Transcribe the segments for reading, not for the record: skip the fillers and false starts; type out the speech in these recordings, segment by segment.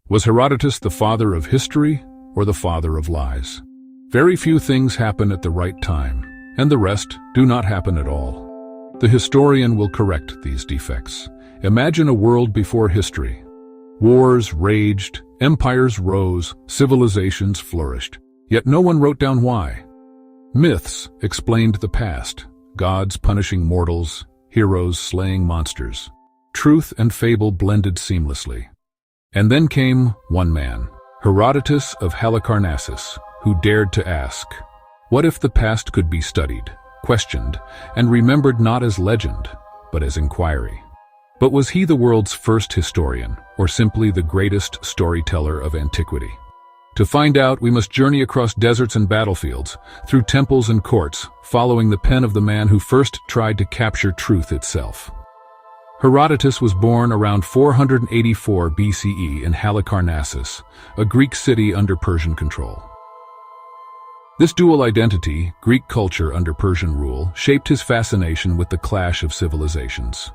Was Herodotus the father of history or the father of lies? Very few things happen at the right time, and the rest do not happen at all. The historian will correct these defects. Imagine a world before history. Wars raged, empires rose, civilizations flourished, yet no one wrote down why. Myths explained the past, gods punishing mortals, heroes slaying monsters. Truth and fable blended seamlessly. And then came one man, Herodotus of Halicarnassus, who dared to ask, what if the past could be studied, questioned, and remembered not as legend, but as inquiry? But was he the world's first historian, or simply the greatest storyteller of antiquity? To find out, we must journey across deserts and battlefields, through temples and courts, following the pen of the man who first tried to capture truth itself. Herodotus was born around 484 BCE in Halicarnassus, a Greek city under Persian control. This dual identity, Greek culture under Persian rule, shaped his fascination with the clash of civilizations.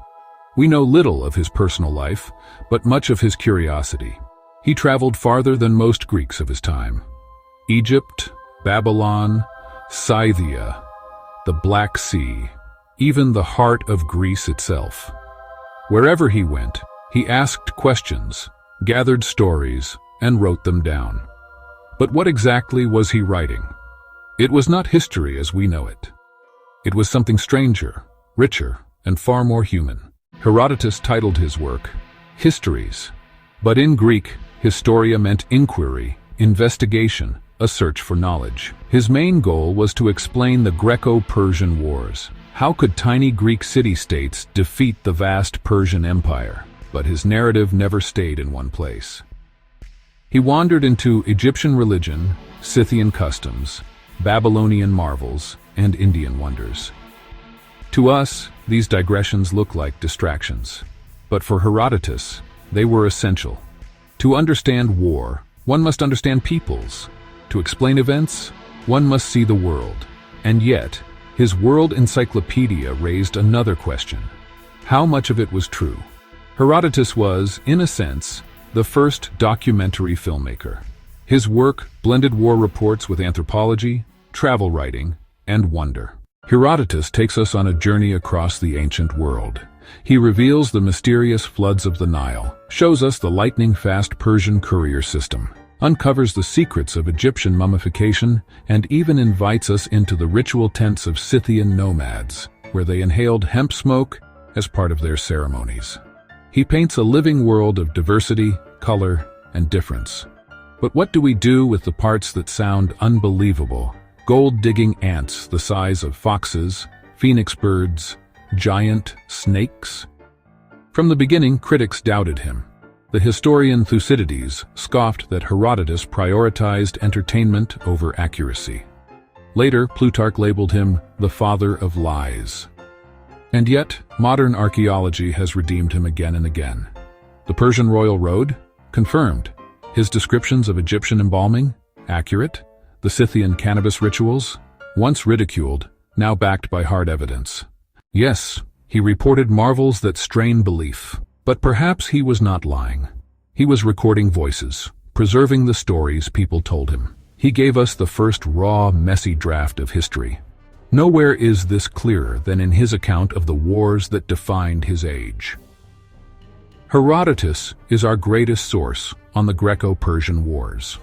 We know little of his personal life, but much of his curiosity. He traveled farther than most Greeks of his time. Egypt, Babylon, Scythia, the Black Sea, even the heart of Greece itself. Wherever he went, he asked questions, gathered stories, and wrote them down. But what exactly was he writing? It was not history as we know it. It was something stranger, richer, and far more human. Herodotus titled his work, Histories, but in Greek, historia meant inquiry, investigation, a search for knowledge. His main goal was to explain the Greco-Persian Wars. How could tiny Greek city-states defeat the vast Persian Empire? But his narrative never stayed in one place. He wandered into Egyptian religion, Scythian customs, Babylonian marvels, and Indian wonders. To us, these digressions look like distractions, but for Herodotus, they were essential. To understand war, one must understand peoples. To explain events, one must see the world. And yet, his world encyclopedia raised another question. How much of it was true? Herodotus was, in a sense, the first documentary filmmaker. His work blended war reports with anthropology, travel writing, and wonder. Herodotus takes us on a journey across the ancient world. He reveals the mysterious floods of the Nile, shows us the lightning-fast Persian courier system, uncovers the secrets of Egyptian mummification, and even invites us into the ritual tents of Scythian nomads, where they inhaled hemp smoke as part of their ceremonies. He paints a living world of diversity, color, and difference. But what do we do with the parts that sound unbelievable? Gold-digging ants the size of foxes, phoenix birds, giant snakes? From the beginning, critics doubted him. The historian Thucydides scoffed that Herodotus prioritized entertainment over accuracy. Later, Plutarch labeled him the father of lies. And yet, modern archaeology has redeemed him again and again. The Persian royal road? Confirmed. His descriptions of Egyptian embalming? Accurate. The Scythian cannabis rituals? Once ridiculed, now backed by hard evidence. Yes, he reported marvels that strain belief. But perhaps he was not lying. He was recording voices, preserving the stories people told him. He gave us the first raw, messy draft of history. Nowhere is this clearer than in his account of the wars that defined his age. Herodotus is our greatest source on the Greco-Persian Wars.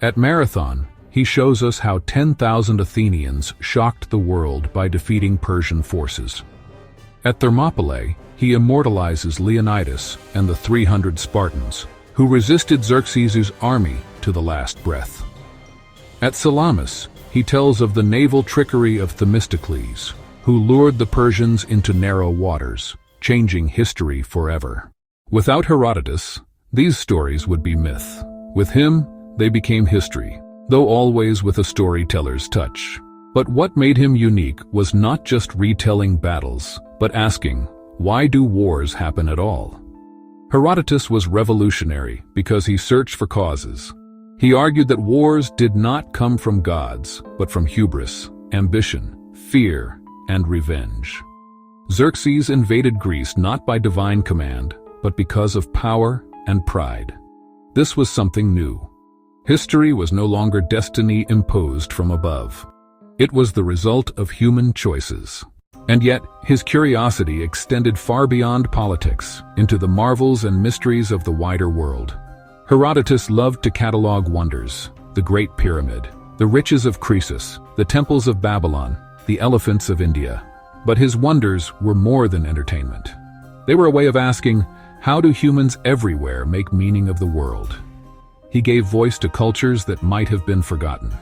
At Marathon, he shows us how 10,000 Athenians shocked the world by defeating Persian forces. At Thermopylae, he immortalizes Leonidas and the 300 Spartans, who resisted Xerxes' army to the last breath. At Salamis, he tells of the naval trickery of Themistocles, who lured the Persians into narrow waters, changing history forever. Without Herodotus, these stories would be myth. With him, they became history, though always with a storyteller's touch. But what made him unique was not just retelling battles, but asking, why do wars happen at all? Herodotus was revolutionary because he searched for causes. He argued that wars did not come from gods, but from hubris, ambition, fear, and revenge. Xerxes invaded Greece not by divine command, but because of power and pride. This was something new. History was no longer destiny imposed from above. It was the result of human choices. And yet, his curiosity extended far beyond politics, into the marvels and mysteries of the wider world. Herodotus loved to catalog wonders: the Great Pyramid, the riches of Croesus, the temples of Babylon, the elephants of India. But his wonders were more than entertainment. They were a way of asking, how do humans everywhere make meaning of the world? He gave voice to cultures that might have been forgotten.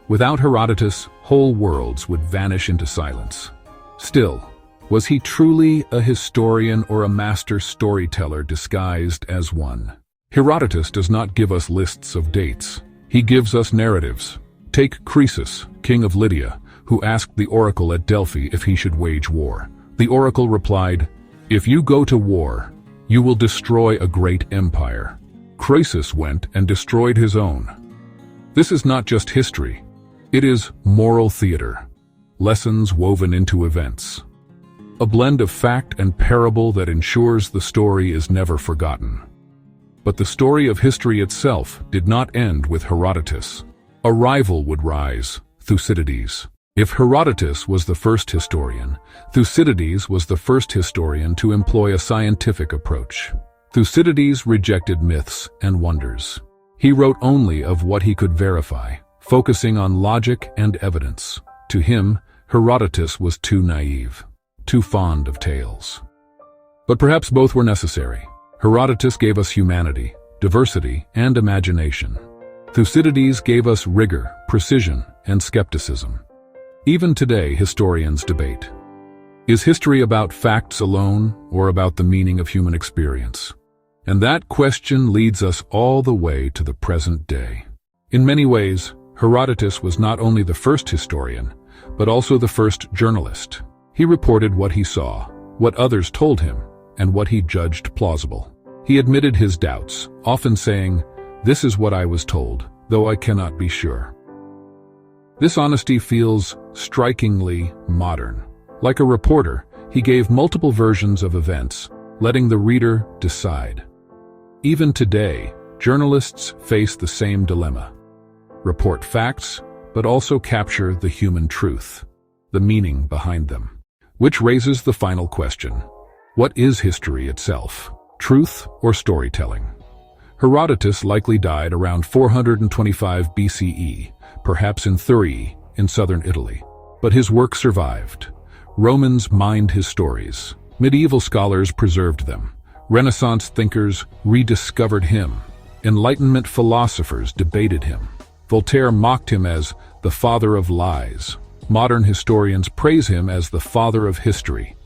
Without Herodotus, whole worlds would vanish into silence. Still, was he truly a historian or a master storyteller disguised as one? Herodotus does not give us lists of dates. He gives us narratives. Take Croesus, king of Lydia, who asked the oracle at Delphi if he should wage war. The oracle replied, "If you go to war, you will destroy a great empire." Croesus went and destroyed his own. This is not just history. It is moral theater. Lessons woven into events. A blend of fact and parable that ensures the story is never forgotten. But the story of history itself did not end with Herodotus. A rival would rise, Thucydides. If Herodotus was the first historian, Thucydides was the first historian to employ a scientific approach. Thucydides rejected myths and wonders. He wrote only of what he could verify, focusing on logic and evidence. To him, Herodotus was too naive, too fond of tales. But perhaps both were necessary. Herodotus gave us humanity, diversity, and imagination. Thucydides gave us rigor, precision, and skepticism. Even today, historians debate. Is history about facts alone, or about the meaning of human experience? And that question leads us all the way to the present day. In many ways, Herodotus was not only the first historian, but also the first journalist. He reported what he saw, what others told him, and what he judged plausible. He admitted his doubts, often saying, "This is what I was told, though I cannot be sure." This honesty feels strikingly modern. Like a reporter, he gave multiple versions of events, letting the reader decide. Even today, journalists face the same dilemma. Report facts, but also capture the human truth, the meaning behind them. Which raises the final question: what is history itself? Truth or storytelling? Herodotus likely died around 425 BCE, perhaps in Thurii, in southern Italy. But his work survived. Romans mined his stories. Medieval scholars preserved them. Renaissance thinkers rediscovered him. Enlightenment philosophers debated him. Voltaire mocked him as the father of lies. Modern historians praise him as the father of history.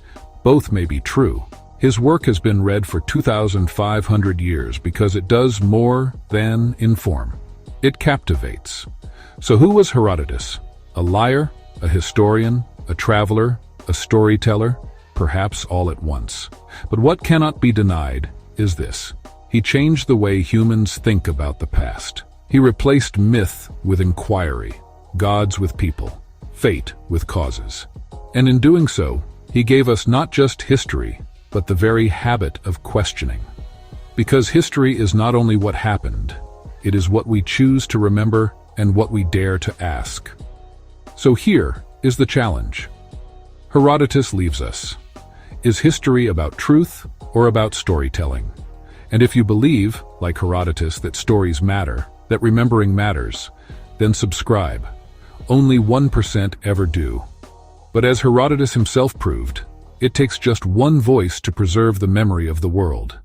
Both may be true. His work has been read for 2,500 years because it does more than inform. It captivates. So who was Herodotus? A liar? A historian? A traveler? A storyteller? Perhaps all at once. But what cannot be denied is this: he changed the way humans think about the past. He replaced myth with inquiry, gods with people, fate with causes. And in doing so, he gave us not just history, but the very habit of questioning. Because history is not only what happened, it is what we choose to remember and what we dare to ask. So here is the challenge. Herodotus leaves us. Is history about truth or about storytelling? And if you believe, like Herodotus, that stories matter, that remembering matters, then subscribe. Only 1% ever do. But as Herodotus himself proved, it takes just one voice to preserve the memory of the world.